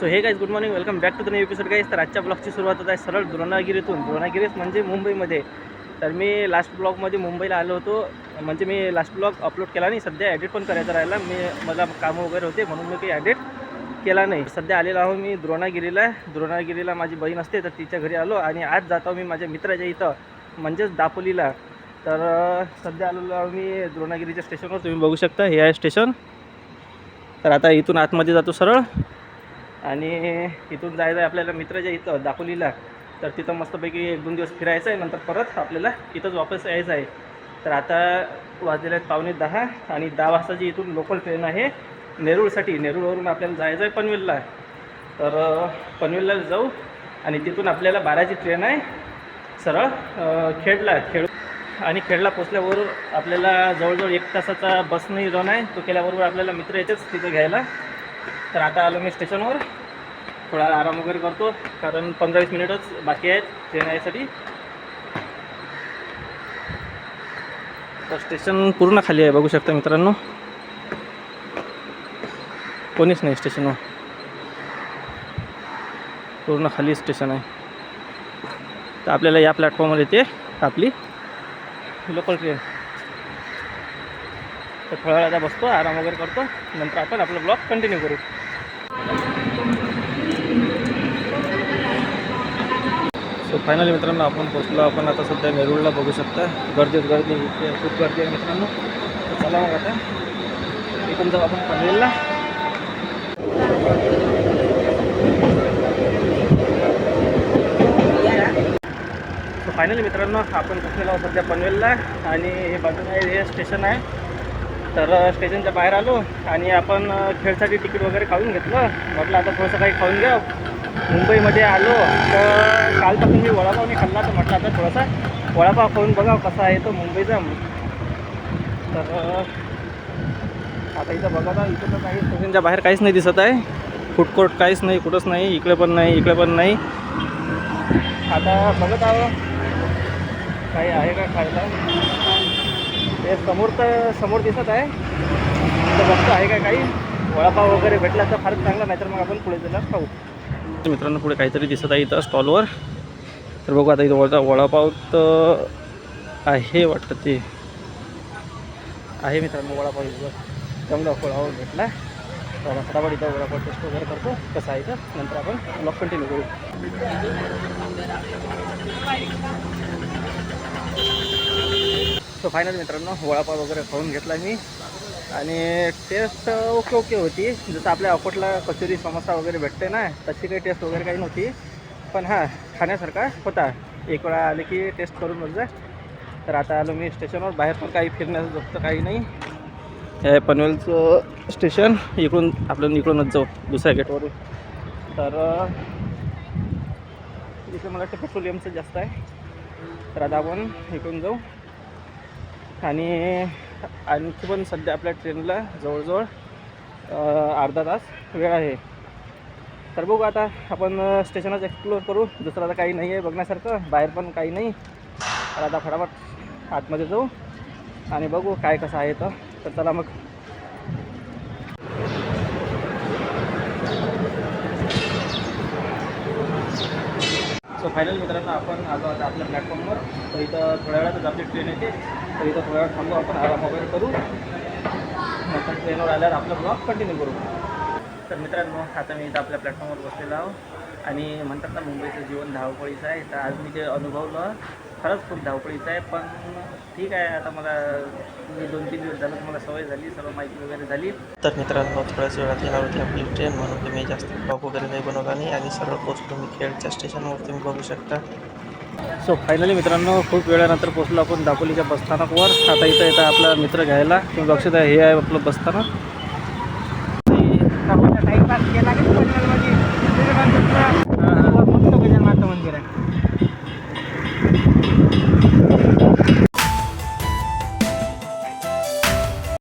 So hey guys good morning, welcome back to the new episode guys. तर आजच्या ब्लॉगची सुरुवात होत आहे सरळ द्रोणागिरीतून. द्रोणागिरीस म्हणजे मुंबईमध्ये. तर मी लास्ट ब्लॉगमध्ये मुंबईला आलो होतो, म्हणजे मी लास्ट ब्लॉग अपलोड केला नाही. सध्या एडिट पण करायचा राहिला, मला कामं वगैरे होते म्हणून मी काही एडिट केला नाही. सध्या आलेलो आहो मी द्रोणागिरीला माझी बहीण असते, तर तिच्या घरी आलो. आणि आज जातो मी माझ्या मित्राच्या इथं, म्हणजेच दापोलीला. तर सध्या आलेलो आहो मी द्रोणागिरीच्या स्टेशनवर. तुम्ही बघू शकता, हे आहे स्टेशन. तर आता इथून आतमध्ये जातो सरळ, आणि इथून जायचं आहे आपल्याला मित्राच्या इथं दापोलीला. तर तिथं मस्तपैकी 1-2 दिवस फिरायचं आहे, नंतर परत आपल्याला इथंच वापस यायचं आहे. तर आता वाजलेले आहेत 9:15 आणि 10 वाजताची इथून लोकल ट्रेन आहे नेरूळसाठी. नेरूळवरून आपल्याला जायचं आहे पनवेलला. तर पनवेलला जाऊ आणि तिथून आपल्याला 12ची ट्रेन आहे सरळ खेडला. आणि खेडला पोचल्यावर आपल्याला जवळजवळ 1 तासाचा बसने रन आहे. तो केल्याबरोबर आपल्याला मित्र येतेच तिथं घ्यायला. तर आता आलो मी स्टेशनवर, थोडा आराम वगैरे करतो, कारण 15-20 मिनिटच बाकी आहेत ट्रेन यायसाठी. तर स्टेशन पूर्ण खाली आहे, बघू शकता मित्रांनो, कोणीच नाही स्टेशनवर, पूर्ण खाली स्टेशन आहे. तर आपल्याला या प्लॅटफॉर्मवर येते आपली लोकल ट्रेन. तर थोड्या वेळाचा बसतो, आराम वगैरे करतो, नंतर आपण आपला ब्लॉग कंटिन्यू करू. सो फायनली मित्रांनो आपण पोचलो. आपण आता सध्या नेरूळला, बघू शकता गर्दी इथे खूप गर्दी आहे मित्रांनो. तर चला मग आता इथून जाऊ आपण पनवेलला. सो फायनली मित्रांनो आपण पोचलेलो आहोत सध्या पनवेलला. आणि हे बाजूला हे स्टेशन आहे. तर स्टेशनच्या बाहेर आलो आणि आपण खेळसाठी तिकीट वगैरे खाऊन घेतलं. म्हटलं आता थोडंसं काही खाऊन घ्या. मुंबईमध्ये आलो तर कालपासून मी वडापाव नाही खाल्ला, तर म्हटलं आता थोडासा वडापाव खाऊन बघा कसा आहे तो मुंबईचा. तर आता इथं बघा ना, इथं तर काही स्टेशनच्या बाहेर काहीच नाही दिसत आहे. फूड कोर्ट काहीच नाही, कुठंच नाही, इकडे पण नाही. आता बघत आहो काही आहे का खायला. ते समोर दिसत आहे, तर बघतो आहे का काही वडापाव वगैरे भेटला तर फारच चांगला, नाहीतर मग आपण पुढे जायला खाऊ. मित्रांनो पुढे काहीतरी दिसत आहे इथं स्टॉलवर. तर बघू आता इथं वडापाव तर आहे वाटतं, ते आहे मित्रांनो वडापाव. इथं चांगला वडापाव भेटला. तर फटाफट इथं वडापाव टेस्ट वगैरे करतो कसं आहे, तर नंतर आपण ब्लॉग कंटिन्यू करू. सो फायनल मित्रांनो वडापाव वगैरे खाऊन घेतला मी, आणि टेस्ट ओके होती. जसं आपल्या अकोटला कचोरी समोसा वगैरे भेटते ना, तशी काही टेस्ट वगैरे काही नव्हती, पण हां खाण्यासारखा होता. एक वेळा आले की टेस्ट करून बघ जा. तर आता आलो मी स्टेशनवर. बाहेर पण काही फिरण्याचं जसं काही नाही. हे पनवेलचं स्टेशन, इकडूनच जाऊ दुसऱ्या गेटवरून. तर इथे मला वाटतं पेट्रोलियमचं जास्त आहे. तर आता आपण इकडून जाऊ. आणि आणखी पण सध्या आपल्या ट्रेनला जवळजवळ अर्धा तास वेळ आहे. तर बघू आता आपण स्टेशनच एक्सप्लोअर करू. दुसरं आता काही नाही आहे बघण्यासारखं, बाहेर पण काही नाही. तर आता फटाफट आतमध्ये जाऊ आणि बघू काय कसं आहे. तर चला मग. सो फायनल मित्रांनो आपण आलो आता आपल्या प्लॅटफॉर्मवर. तर इथं थोड्या वेळातच आपली ट्रेन येते, तर इथं थोड्या वेळ थांबू, आपण आराम वगैरे करू, नंतर ट्रेनवर आल्यावर आपला ब्लॉग कंटिन्यू करू. तर मित्रांनो आता मी इथं आपल्या प्लॅटफॉर्मवर बसलेलो आहो. आणि म्हणतात ना मुंबईचं जीवन धावपळीचं आहे. तर आज मी ते अनुभवलं, खरंच खूप धावपळीचं आहे. पण ठीक आहे, आता मी 2-3 दिवस झालं, मला सवय झाली, सर्व माहिती वगैरे झाली. तर मित्रांनो थोड्याच वेळात येणार होती आपली ट्रेन, म्हणून तुम्ही जास्त ब्लॉग वगैरे काही बनवला नाही आणि सरळ पोचलो मी खेडच्या स्टेशनवर, तुम्ही बघू शकता. सो फायनली मित्रांनो खूप वेळानंतर पोचलो आपण दापोलीच्या बसस्थानकवर. आता इथं येतं आपला मित्र घ्यायला. तुम्ही बघू शकता, हे आहे आपलं बसस्थानक. टाईमपास केला